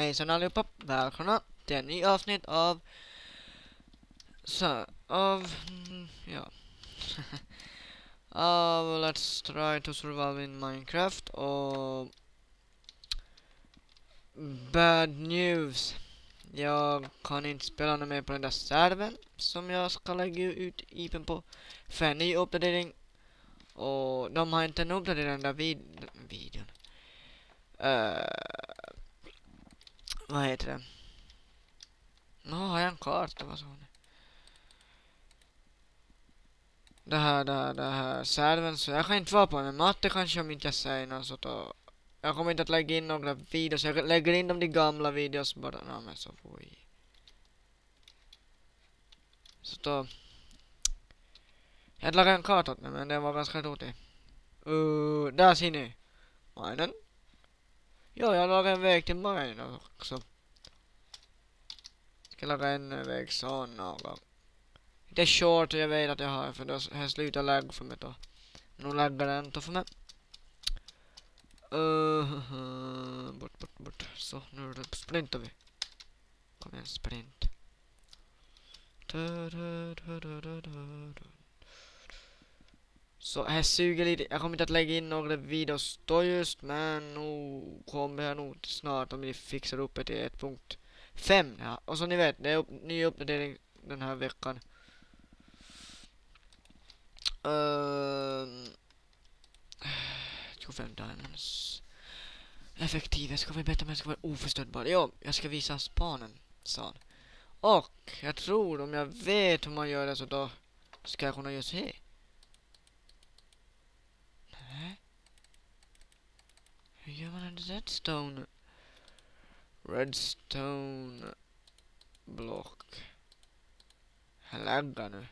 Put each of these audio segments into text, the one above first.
Hejsan allihopa, välkomna till en ny avsnitt av ja av Let's Try to Survive in Minecraft. Och bad news, jag kan inte spela något mer på den där servern som jag ska lägga ut IPen på för en ny uppdatering. Och de har inte uppdaterat den där videon. Vad heter det? Har jag en karta? Vad sa ni? Det här servern, så jag kan inte vara på, men matte kanske om inte jag säger något, så då jag kommer inte att lägga in några videos. Jag lägger in de gamla videos bara. Ja, men så får vi. Så då jag lagade en karta åt mig, men den var ganska rolig. Där ser ni minen. Ja, jag lagar en väg till minen också. Ska laga en väg så någon gång. Det är short, jag vet att jag har, för då har slutat lagga för mig då. Nu laggar den inte för mig. Bort. Så, nu sprintar vi. Kom igen, sprint. Så här suger lite. Jag kommer inte att lägga in några videos då just, men nu kommer jag nog snart om vi fixar upp det till 1.5. Ja. Och så ni vet, det är ny uppdatering den här veckan. 25 diamonds. Effektiv, jag ska vara bättre, men jag ska vara oförstörbar. Jo, jag ska visa spanen, sa. Och jag tror, om jag vet hur man gör det, så då ska jag kunna göra så här. Nej. Hur gör man en redstone? Redstone block. Jag laggar nu.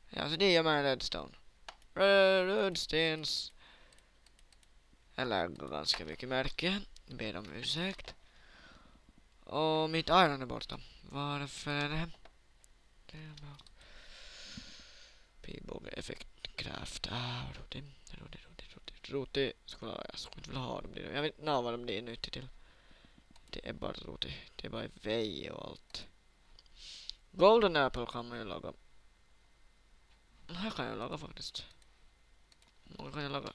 Ja, så det gör man en redstone. Redstens. Jag laggar ganska mycket märke. Ber om ursäkt. Och mitt iron är borta. Varför är det? Det är bra. Pilbåge effektkraft. Rotig. Jag skulle inte vilja ha dem. Jag vet inte vad de är nyttigt till. Det är bara rotigt. Det är bara väg och allt. Golden apple kan man ju laga. Här kan jag laga faktiskt. Många kan jag laga.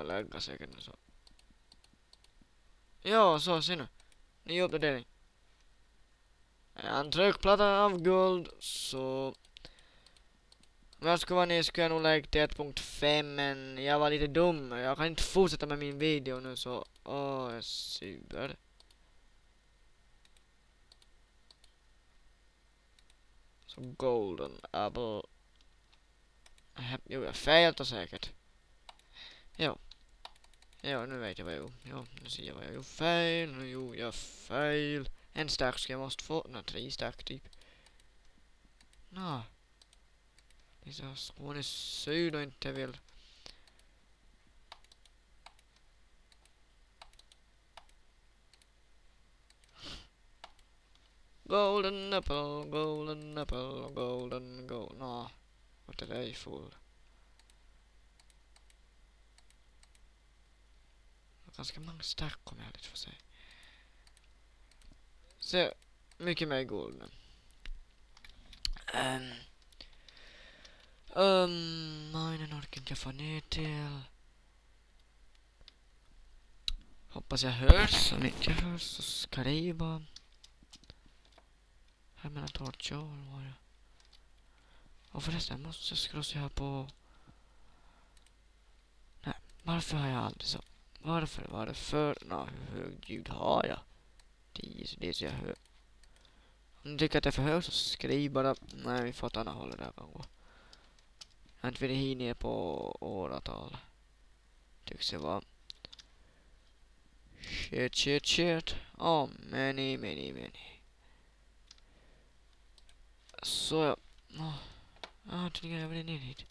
Lägga säkert så. Ja, så ser nu. Ny uppdatering. En tryckplatta av guld, så om jag skulle vara ny skulle jag nog lägga till 1.5, men jag var lite dum. Jag kan inte fortsätta med min video nu, så jag super. Så golden apple. Jo, jag fejlade säkert. Jo, nu vet jag vad jag gjorde. Jo, nu ser jag vad jag gjorde fel. Nu gjorde jag fel. En stack ska jag måste få. 3 stack typ. Det är så Skåne syd och inte vill. Golden apple, golden apple, golden gold. What är det full? Ganska många stack kommer jag lite få säga. Så mycket mer golden. Minen orkar inte jag få ner till. Hoppas jag hörs. Om inte jag hörs så ska det ju bara. Här mellan torch och vad jag. Och förresten måste jag scrolla här på. Nej, varför har jag aldrig så? Varför? Hur högt ljud har jag? Det är så jag hör. Om du tycker att det är för högt så skriv bara. Nej, vi får ett annat håll där kan gå. Jag har inte varit här ner på åratal. Tycks det vara. Shit. Many. Så jag tycker jag vill ner hit.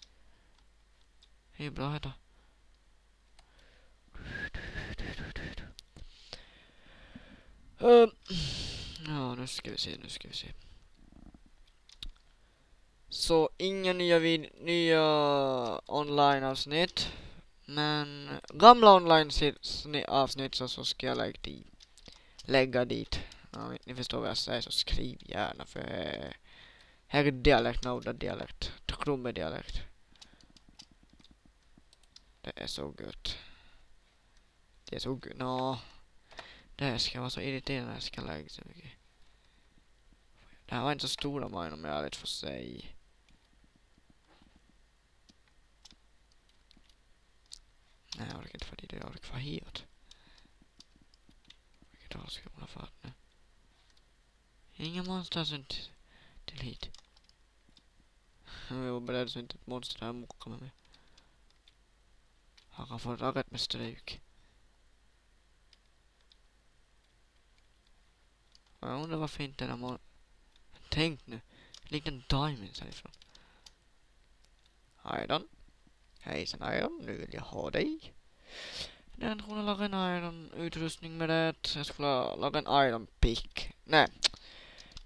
Det är bra här då. Ja, nu ska vi se. Så inga nya online-avsnitt. Men gamla online-avsnitt så ska jag lägga dit. Om ni förstår vad jag säger så skriv gärna för här är dialekt, nåda dialekt, Krumme-dialekt. Det är så gött. Det är så gött. Nå. Det här ska vara så irriterande, jag ska lägga så mycket. Det här var inte så stora mine om jag ärligt får säga. Nej, jag orkar inte få dit det, jag orkar få hit. Vilket håll ska jag få nu? Inga monster som till hit. Jag var beredd så inte ett monster här muckar med mig. Han kan få ragat med stryk. Jag undrar varför inte den här tänk nu. Liten diamonds härifrån. Iron. Hejsan Iron, nu vill jag ha dig. Den skulle laga en Iron utrustning med det. Jag skulle laga en Iron pick. Nej.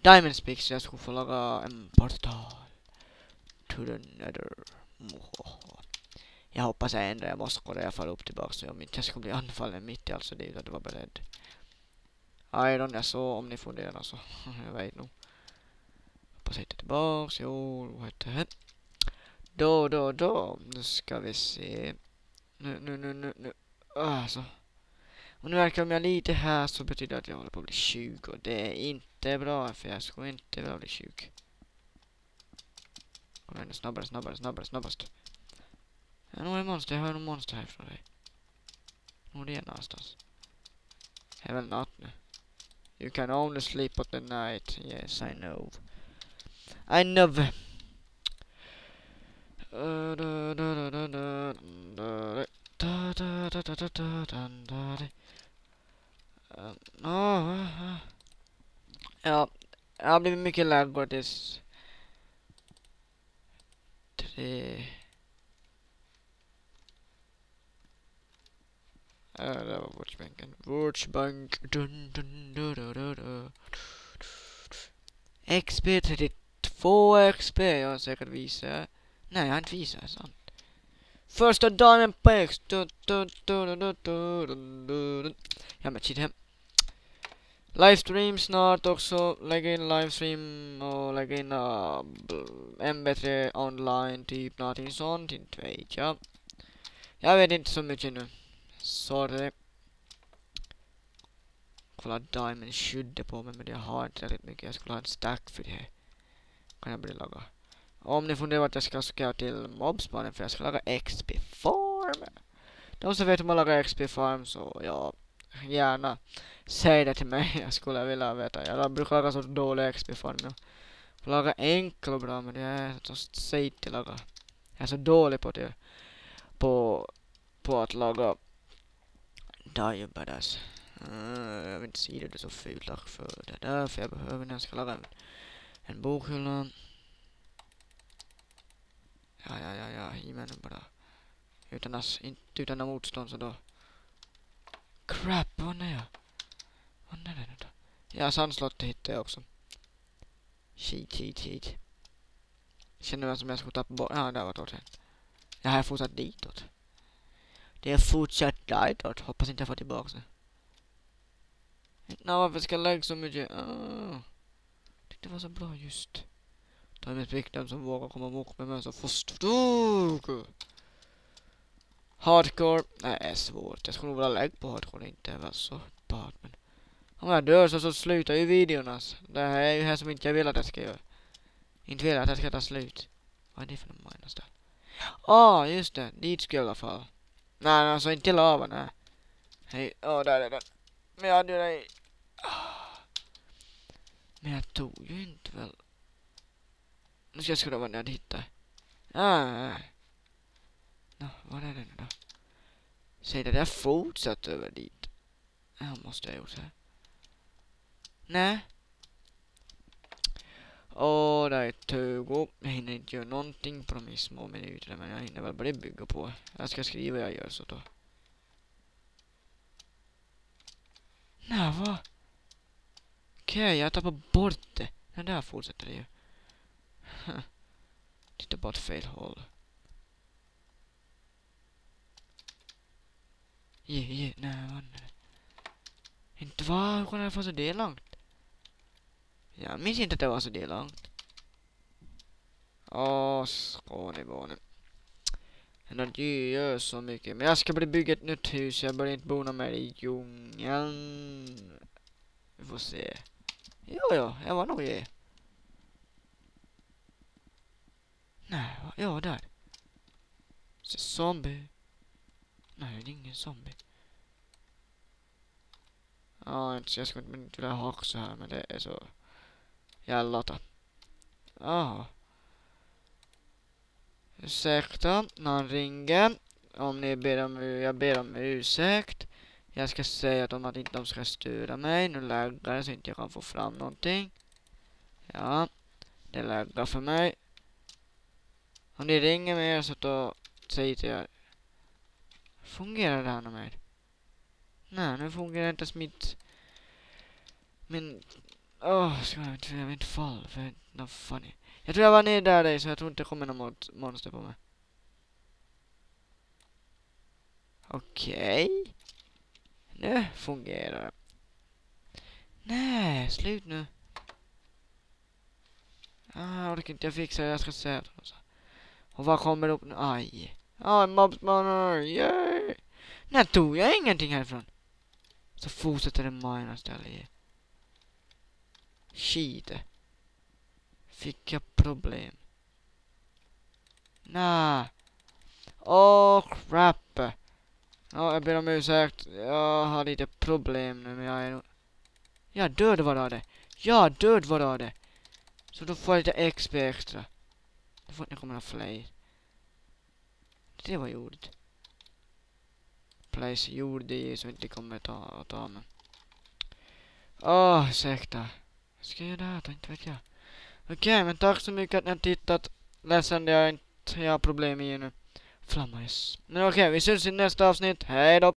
Diamonds pick så jag skulle få laga en portal. To the nether. Jag hoppas ändå jag måste gå där jag faller upp tillbaka så om inte jag skulle bli anfallen mitt i allt så det är att vara beredd. Iron, jag så om ni funderar så. Jag vet nog. Hoppas jag hittar tillbaks. Jo, vad heter det? Då. Nu ska vi se. Nu. Alltså. Och nu verkar om jag lite här så betyder det att jag håller på att bli sjuk. Och det är inte bra för jag ska inte vilja bli sjuk. Kom igen, snabbast. Ja, nu är det monster. Jag hör någon monster här från dig. Nu är det någonstans. Det är väl natt nu. You can only sleep at the night. Yes, I know. Ja, jag har blivit mycket lagd tills 3. Det var vårdsbänken. Vårdsbank. XP 32 XP. Jag har säkert visat. Nej, jag har inte visat. Sant. Första diamond packs. Ja, men shit hem. Livestream snart också. Lägga in livestream och lägga in MB3 online. Typ någonting sånt. Inte vet jag. Jag vet inte så mycket nu. Sorry. Kolla diamond skydde på mig men jag har inte riktigt mycket. Jag skulle ha en stack för det här. Kan jag börja laga. Om ni funderar att jag ska till mobspanen för jag ska laga XP farm. De som vet hur man lagar XP farm så ja, gärna säg det till mig. Jag skulle vilja veta. Jag brukar laga så dålig XP farm. Jag får laga enkel och bra men det är så säg till laga. Jag är så dålig på det. På att laga Diabadas. Jag vill inte se det är så fult lag för det där för jag behöver när jag ska laga en bokhylla. Ja, men bara utan motstånd så då. Crap, vad är jag? Vad är det då? Ja, sandslottet hittade jag också. Shit. Känner jag som jag skulle tappa bort. Ja, där var det sen. Jag har fortsatt ditåt. Det är fortsatt ditåt. Hoppas inte jag får tillbaka det. Varför ska jag lägga så mycket? Det var så bra just. Ta med den som vågar komma mot med mig så först. Hardcore. Nej, det är svårt. Jag skulle nog vilja lägga på hardcore. Inte är väl så bad. Men om jag dör så slutar ju videornas. Det här är ju här som inte jag vill att jag ska göra. Inte vill att jag ska ta slut. Vad är det för någon minus där? Just det. Dit ska jag i alla fall. Nej, alltså inte lava, nej. Hej, där är den. Men jag hade ju dig. Men jag tog ju inte väl. Nu ska jag skriva vad jag hittade. Vad är det nu då? Säg det där fortsatt över dit. Måste jag gjort så här. Nej. Det är Togo. Jag hinner inte göra någonting på de små minuterna. Men jag hinner väl bara bygga på. Jag ska skriva vad jag gör så då. Nej, vad? Okej, jag tappar bort det. Den där fortsätter det ju. Titta bara åt fel håll. Nej, vad är det? Inte vad? Hur kunde jag få så det långt? Jag minns inte att det var så det långt. Åh, Skånebåne. Energi gör så mycket. Men jag ska börja bygga ett nytt hus. Jag börjar inte bo mer i djungeln. Vi får se. Jo, jag var nog det. Nej, ja, där. Så zombie. Nej, det är ingen zombie. Ja, jag ska inte vilja ha också här, men det är så jävla. Jaha. Ursäkta, någon ringer. Om ni jag ber om ursäkt. Jag ska säga till dem att inte de ska störa mig. Nu lägger det så inte jag kan få fram någonting. Ja, det lägger för mig. Om ni ringer mig så då säg till er. Fungerar det här något mer? Nej, nu fungerar inte smitt. Men ska jag vill inte fall för no funny. Jag tror jag var nere där så jag tror inte det kommer något monster på mig. Okej. Nu fungerar det. Nej, slut nu. Jag orkar inte jag fixa det, jag ska säga det. Och vad kommer upp nu? Aj. Mobspawner, yay! Nej, tog jag ingenting härifrån. Så fortsätter det mina stället. Shit. Fick jag problem? Nej. Crap. Jag ber om ursäkt. Jag har lite problem nu, men jag är nog... Jag död vad av det. Jag död vad av det. Så då får jag lite XP extra. Då får ni komma fler. Det var gjort. Place gjorde det så inte kommer ta mig. Ursäkta. Ska jag göra det? Inte vet jag. Okej, men tack så mycket att ni har tittat. Ledsen, jag har problem igen nu. Flammas. Men okej, vi syns i nästa avsnitt. Hej då!